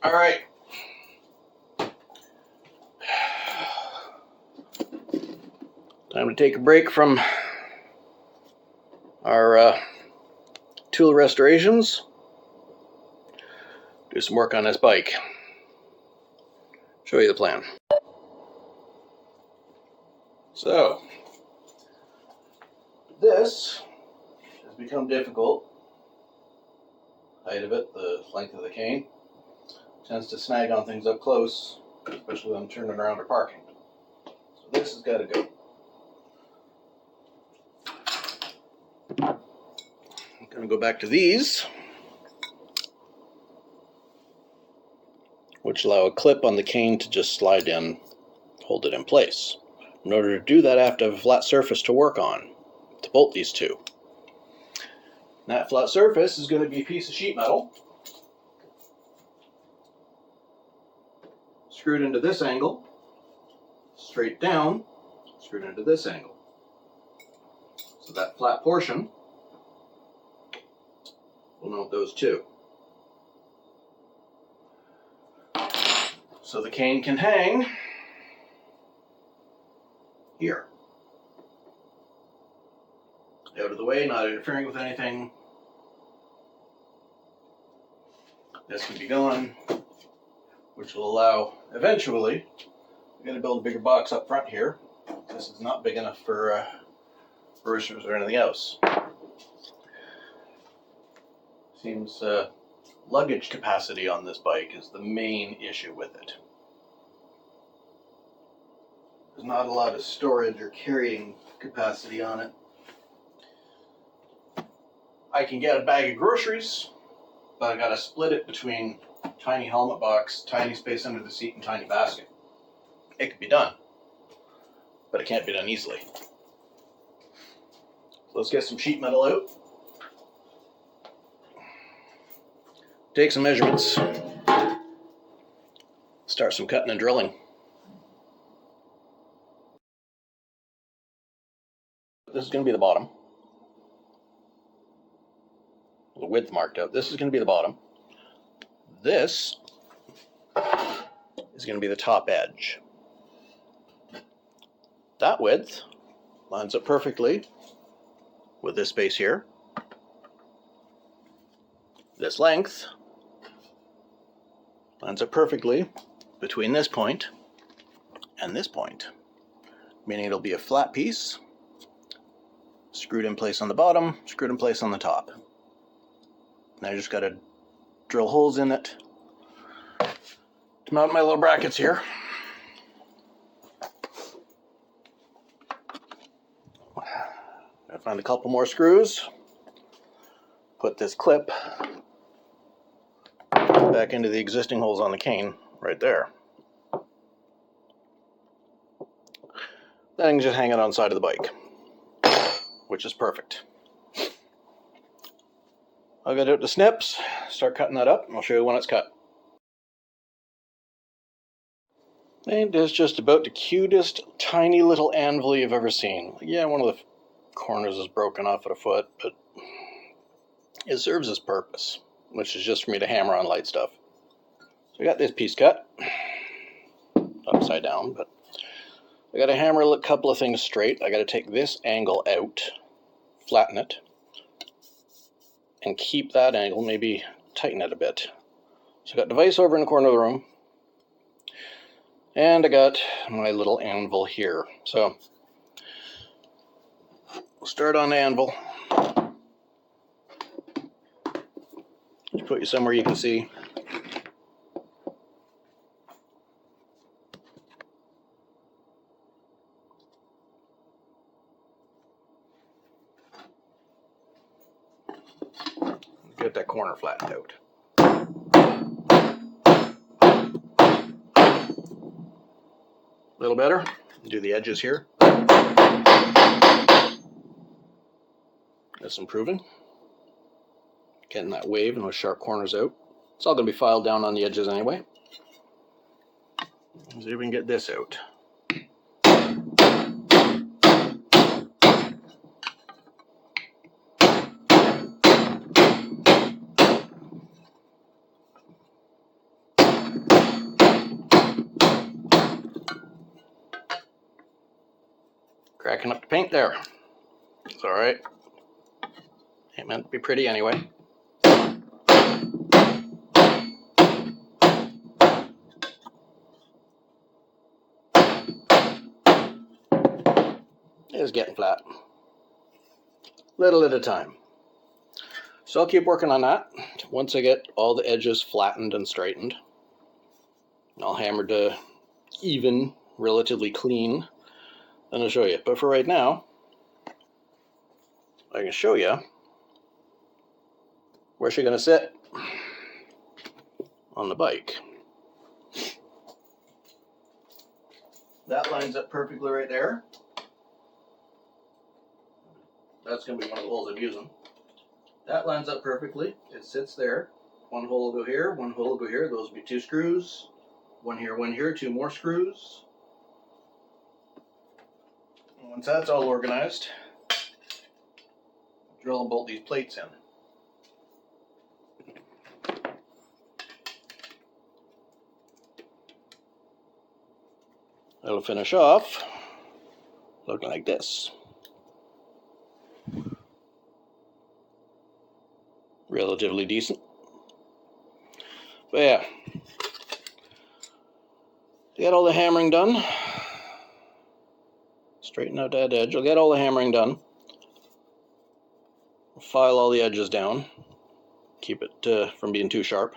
All right. Time to take a break from our tool restorations. Do some work on this bike. Show you the plan. So, this has become difficult. Height of it, the length of the cane, tends to snag on things up close, especially when I'm turning around or parking. So this has got to go. I'm going to go back to these, which allow a clip on the cane to just slide in, hold it in place. In order to do that, I have to have a flat surface to work on, to bolt these two. That flat surface is going to be a piece of sheet metal screwed into this angle, straight down, screwed into this angle. So that flat portion will mount those two. So the cane can hang here. Out of the way, not interfering with anything. This can be gone, which will allow, eventually, I'm going to build a bigger box up front here. This is not big enough for roosters or anything else. Seems luggage capacity on this bike is the main issue with it. There's not a lot of storage or carrying capacity on it. I can get a bag of groceries, but I gotta split it between tiny helmet box, tiny space under the seat, and tiny basket. It can be done, but it can't be done easily. So let's get some sheet metal out. Take some measurements. Start some cutting and drilling. This is going to be the bottom. The width marked out. This is going to be the bottom. This is going to be the top edge. That width lines up perfectly with this space here. This length lines up perfectly between this point and this point, meaning it'll be a flat piece, screwed in place on the bottom, screwed in place on the top. Now I just got to drill holes in it to mount my little brackets here. I'll find a couple more screws, put this clip back into the existing holes on the cane right there. Then I can just hang it on the side of the bike, which is perfect. I'll get out the snips, start cutting that up, and I'll show you when it's cut. And it's just about the cutest, tiny little anvil you've ever seen. Yeah, one of the corners is broken off at a foot, but it serves its purpose, which is just for me to hammer on light stuff. So I got this piece cut, upside down, but I got to hammer a couple of things straight. I got to take this angle out, flatten it, and keep that angle, maybe tighten it a bit. So I got the vise over in the corner of the room, and I got my little anvil here. So we'll start on the anvil. Just put you somewhere you can see. Get that corner flattened out. A little better. Do the edges here. That's improving. Getting that wave and those sharp corners out. It's all going to be filed down on the edges anyway. Let's see if we can get this out. Cracking up the paint there. It's alright. Ain't meant to be pretty anyway. It's getting flat. Little at a time. So I'll keep working on that. Once I get all the edges flattened and straightened, all hammered to even, relatively clean, then I'll show you. But for right now, I can show you where she's going to sit on the bike. That lines up perfectly right there. That's going to be one of the holes I'm using. That lines up perfectly. It sits there. One hole will go here, one hole will go here. Those will be 2 screws. One here, 2 more screws. And once that's all organized, drill and bolt these plates in. It'll finish off looking like this. Relatively decent. But yeah, get all the hammering done. Straighten out that edge. I'll get all the hammering done. File all the edges down. Keep it from being too sharp.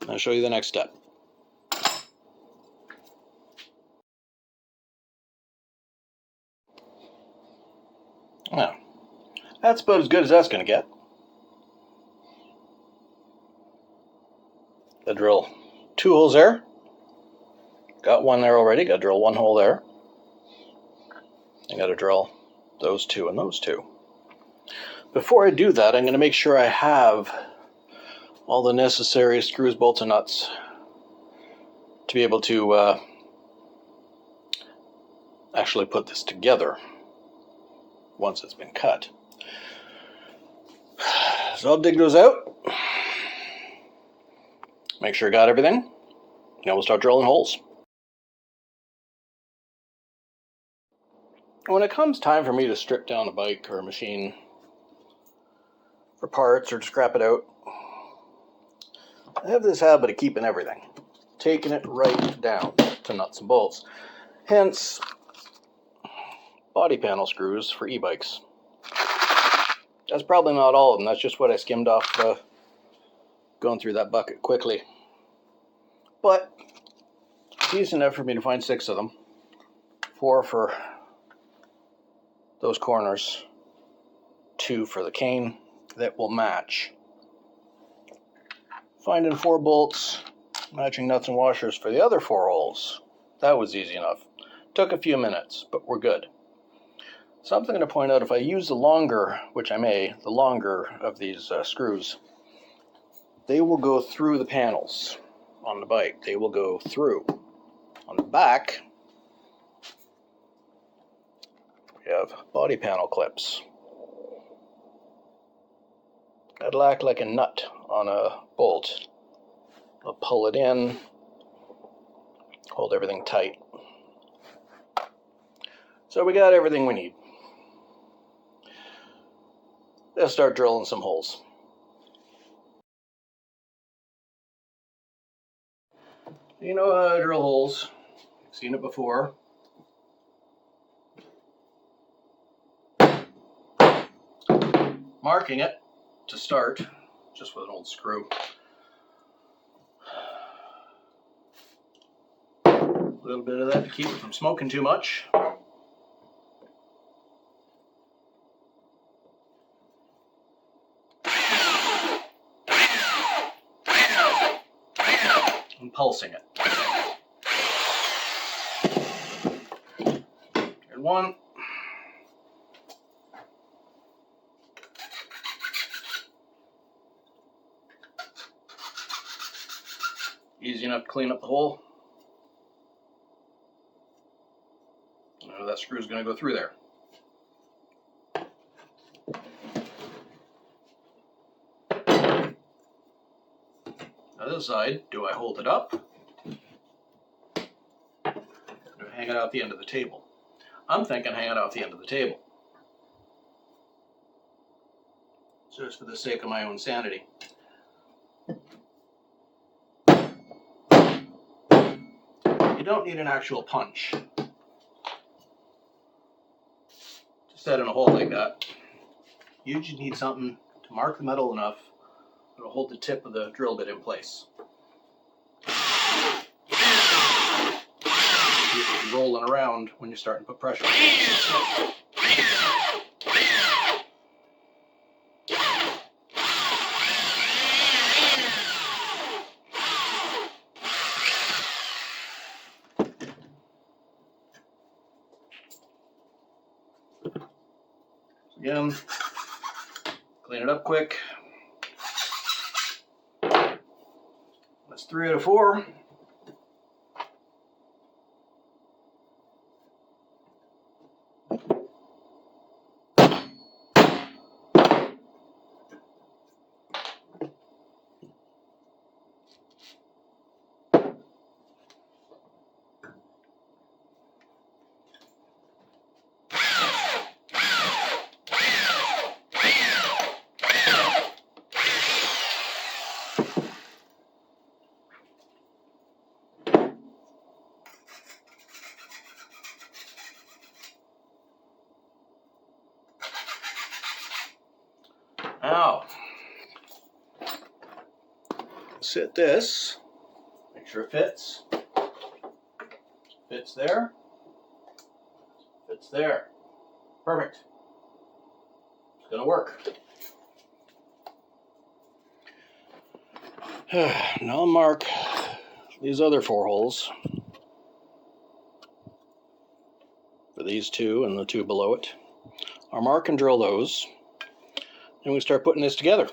I'll show you the next step. Now, that's about as good as that's going to get. I drill 2 holes there. Got one there already. Got to drill 1 hole there. I got to drill those 2 and those 2. Before I do that, I'm going to make sure I have all the necessary screws, bolts, and nuts to be able to actually put this together once it's been cut. So I'll dig those out, make sure I got everything, and we'll start drilling holes. When it comes time for me to strip down a bike or a machine for parts or to scrap it out, I have this habit of keeping everything, taking it right down to nuts and bolts. Hence, body panel screws for e-bikes. That's probably not all of them. That's just what I skimmed off going through that bucket quickly. But it's easy enough for me to find 6 of them. 4 for those corners, 2 for the cane that will match. Finding 4 bolts, matching nuts and washers for the other 4 holes. That was easy enough. Took a few minutes, but we're good. Something to point out, if I use the longer, which I may, the longer of these screws, they will go through the panels on the bike. They will go through. On the back, we have body panel clips. That'll act like a nut on a bolt. I'll pull it in, hold everything tight. So we got everything we need. Let's start drilling some holes. You know how to drill holes. You've seen it before. Marking it to start, just with an old screw. A little bit of that to keep it from smoking too much. And pulsing it. And 1. Easy enough to clean up the hole. Now that screw is going to go through there. Now this side, do I hold it up? Or do I hang it out the end of the table? I'm thinking hang it off the end of the table. Just for the sake of my own sanity. You don't need an actual punch to set in a hole like that. You just need something to mark the metal enough that'll hold the tip of the drill bit in place. Keep rolling around when you're starting to put pressure on it. Again, clean it up quick. That's 3 out of 4. Now, sit this, make sure it fits. Fits there. Fits there. Perfect. It's gonna work. Now I'll mark these other 4 holes for these 2 and the 2 below it. I'll mark and drill those. And we start putting this together.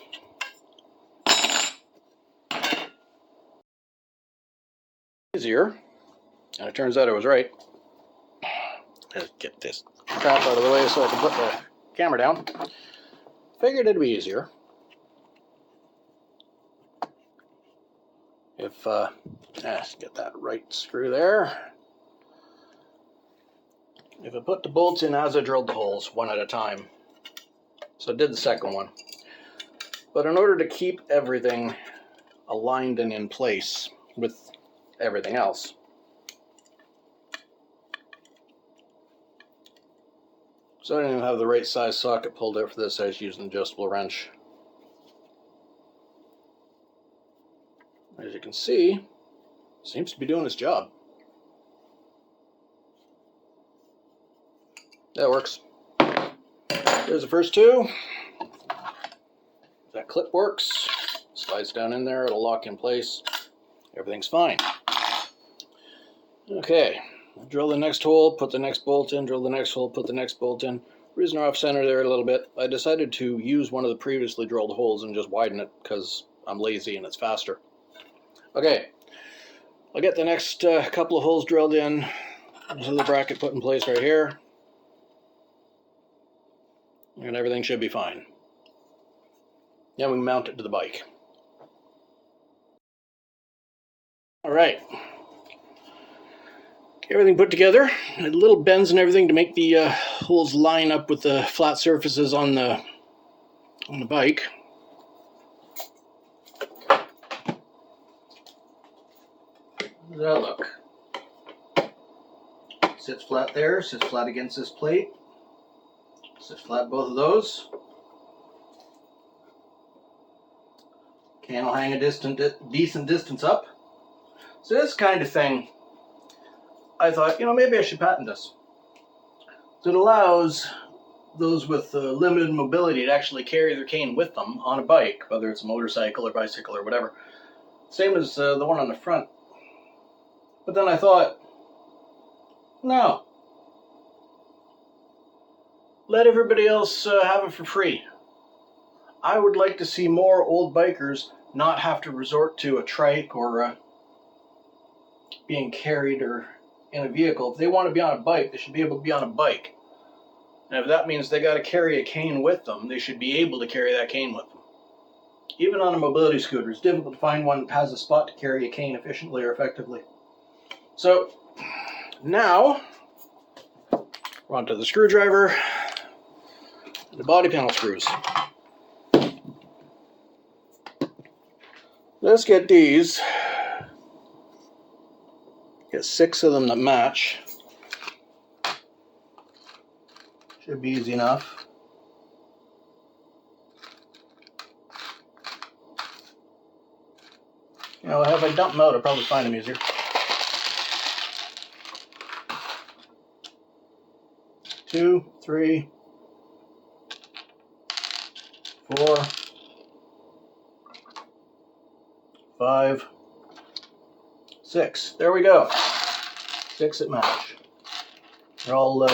Easier, and it turns out I was right. Let's get this crap out of the way so I can put the camera down. Figured it'd be easier if let's get that right screw there. If I put the bolts in as I drilled the holes, one at a time. So I did the second one. But in order to keep everything aligned and in place with everything else, so I didn't even have the right size socket pulled out for this. I was using an adjustable wrench. As you can see, it seems to be doing its job. That works. There's the first 2. That clip works. Slides down in there, it'll lock in place. Everything's fine. Okay, drill the next hole, put the next bolt in, drill the next hole, put the next bolt in. Reason off center there a little bit, I decided to use one of the previously drilled holes and just widen it because I'm lazy and it's faster. Okay, I'll get the next couple of holes drilled in. So the bracket put in place right here. And everything should be fine. Then we can mount it to the bike. Alright. Everything put together. Little bends and everything to make the holes line up with the flat surfaces on the bike. How does that look? Sits flat there, sits flat against this plate. Sits flat both of those. Can will hang a decent distance up. So this kind of thing, I thought, maybe I should patent this. So it allows those with limited mobility to actually carry their cane with them on a bike, whether it's a motorcycle or bicycle or whatever. Same as the one on the front. But then I thought, no. Let everybody else have it for free. I would like to see more old bikers not have to resort to a trike or being carried or in a vehicle. If they want to be on a bike, they should be able to be on a bike. And if that means they got to carry a cane with them, they should be able to carry that cane with them. Even on a mobility scooter, it's difficult to find one that has a spot to carry a cane efficiently or effectively. So now We're onto the screwdriver, the body panel screws. Let's get these. Get 6 of them that match. Should be easy enough. You know, if I dump them out, I'll probably find them easier. 2, 3, 4, 5, 6. There we go. 6 that match. They're all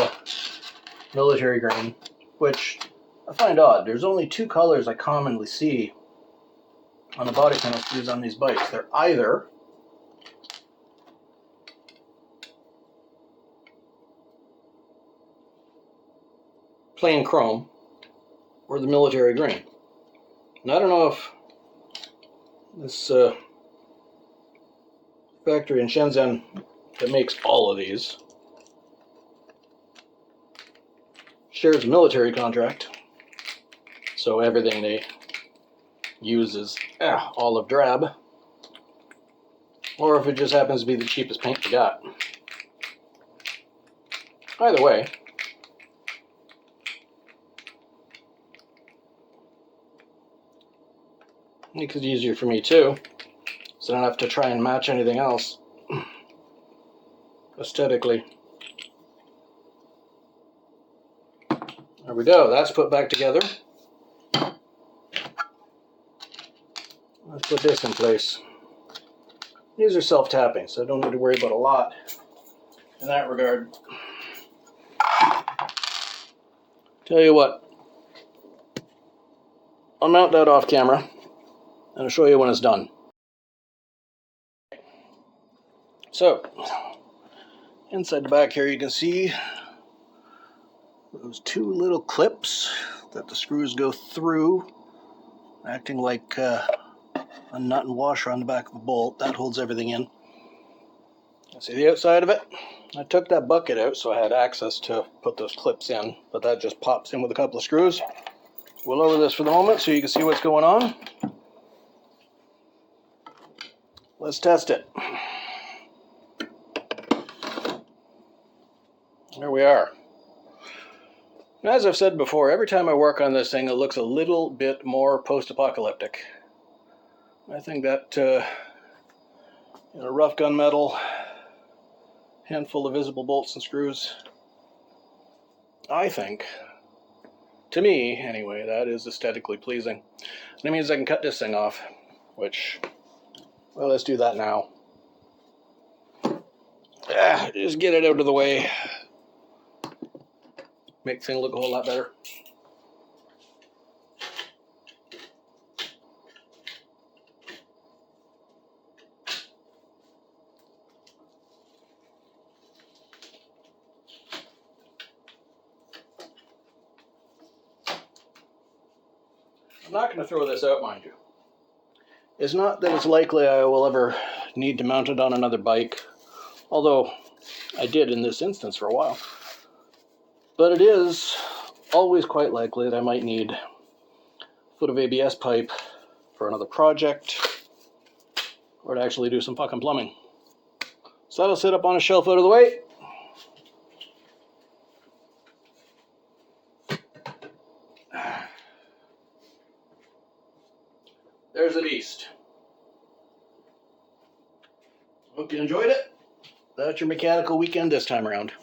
military green, which I find odd. There's only 2 colors I commonly see on the body panel screws on these bikes. They're either plain chrome or the military green. And I don't know if this factory in Shenzhen that makes all of these shares a military contract, so everything they use is olive drab, or if it just happens to be the cheapest paint they got. Either way, makes it easier for me too, so I don't have to try and match anything else aesthetically. There we go, that's put back together. Let's put this in place. These are self-tapping, so I don't need to worry about a lot in that regard. Tell you what, I'll mount that off camera and I'll show you when it's done. So, inside the back here you can see those 2 little clips that the screws go through, acting like a nut and washer on the back of a bolt. That holds everything in. See the outside of it? I took that bucket out so I had access to put those clips in, but that just pops in with a couple of screws. We'll lower this for the moment so you can see what's going on. Let's test it. There we are. As I've said before, every time I work on this thing, it looks a little bit more post-apocalyptic. I think that rough gunmetal, handful of visible bolts and screws, I think, to me anyway, that is aesthetically pleasing. That means I can cut this thing off, which, well, let's do that now. Just get it out of the way. Make things look a whole lot better. I'm not going to throw this out, mind you. It's not that it's likely I will ever need to mount it on another bike, although I did in this instance for a while. But it is always quite likely that I might need a foot of ABS pipe for another project, or to actually do some fucking plumbing. So that'll sit up on a shelf out of the way. There's a beast. Hope you enjoyed it. That's your mechanical weekend this time around.